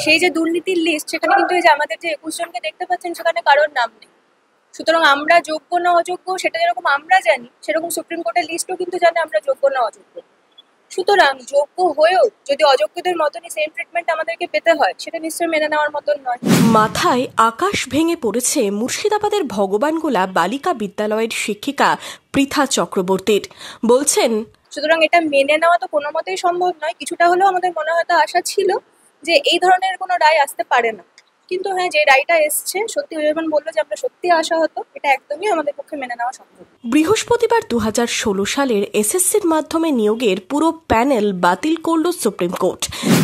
সেই যে দুর্নীতির লিস্ট, সেখানে কিন্তু এই যে আমাদের যে 21 জনকে দেখতে পাচ্ছেন, সেখানে কারোর নাম নেই। সুতরাং আমরা যোগ্য না অযোগ্য সেটা যেরকম আমরা জানি, সেরকম সুপ্রিম কোর্টের লিস্টও কিন্তু জানে আমরা যোগ্য না অযোগ্য। সুতরাং যোগ্য হয়েও যদি অযোগ্যদের মতনই সেম ট্রিটমেন্ট আমাদেরকে পেতে হয়, সেটা নিশ্চয়ই মেনে নেওয়ার মতন নয়। মাথায় আকাশ ভেঙে পড়েছে মুর্শিদাবাদের ভগবানগোলা বালিকা বিদ্যালয়ের শিক্ষিকা পৃথা চক্রবর্তীর। বলছেন, সুতরাং এটা মেনে নেওয়া তো কোনো মতেই সম্ভব নয়। কিছুটা হলেও আমাদের মনে হয়তো আশা ছিল যে এই ধরনের কোনো রায় আসতে পারে না, কিন্তু হ্যাঁ, যে রায়টা এসছে, সত্যি যখন বললো যে আমরা সত্যি আশা হতো, এটা একদমই আমাদের পক্ষে মেনে নেওয়া সম্ভব। বৃহস্পতিবার 2016 সালের এসএসসির মাধ্যমে নিয়োগের পুরো প্যানেল বাতিল করল সুপ্রিম কোর্ট।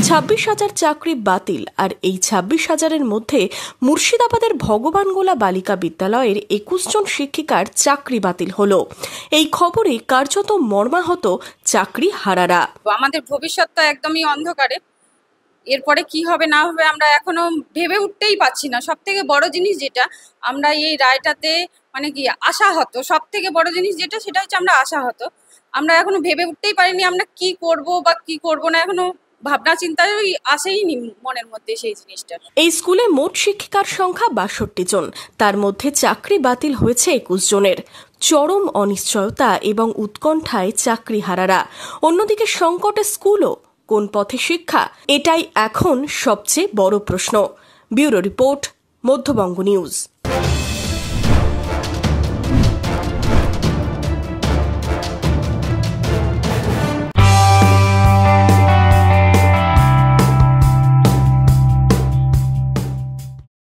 26,000 চাকরি বাতিল। আর এই 26,000-এর মধ্যে মুর্শিদাবাদের ভগবানগোলা বালিকা বিদ্যালয়ের 21 জন শিক্ষিকার চাকরি বাতিল হলো। এই খবরে কার্যত মর্মাহত চাকরি হারারা। আমাদের ভবিষ্যৎ তো একদমই অন্ধকারে। এরপরে কি হবে না হবে আমরা এখনো ভেবে উঠতেই পারছি না। সব থেকে বড় জিনিস যেটা আমরা এই রায়টাতে মানে কি আশাহত, সব থেকে বড় জিনিস যেটা সেটা হচ্ছে আমরা আশাহত। আমরা এখনো ভেবে উঠতেই পারিনি আমরা কি করব বা কি করব না, এখনো ভাবনা চিন্তায় আসেইনি মনের মধ্যে সেই জিনিসটা। এই স্কুলে মোট শিক্ষিকার সংখ্যা 62 জন, তার মধ্যে চাকরি বাতিল হয়েছে 21 জনের। চরম অনিশ্চয়তা এবং উৎকণ্ঠায় চাকরি হারারা। অন্যদিকে সংকটে স্কুলও, কোন পথে শিক্ষা, এটাই এখন সবচেয়ে বড় প্রশ্ন। Bureau report, Madhyabanga news.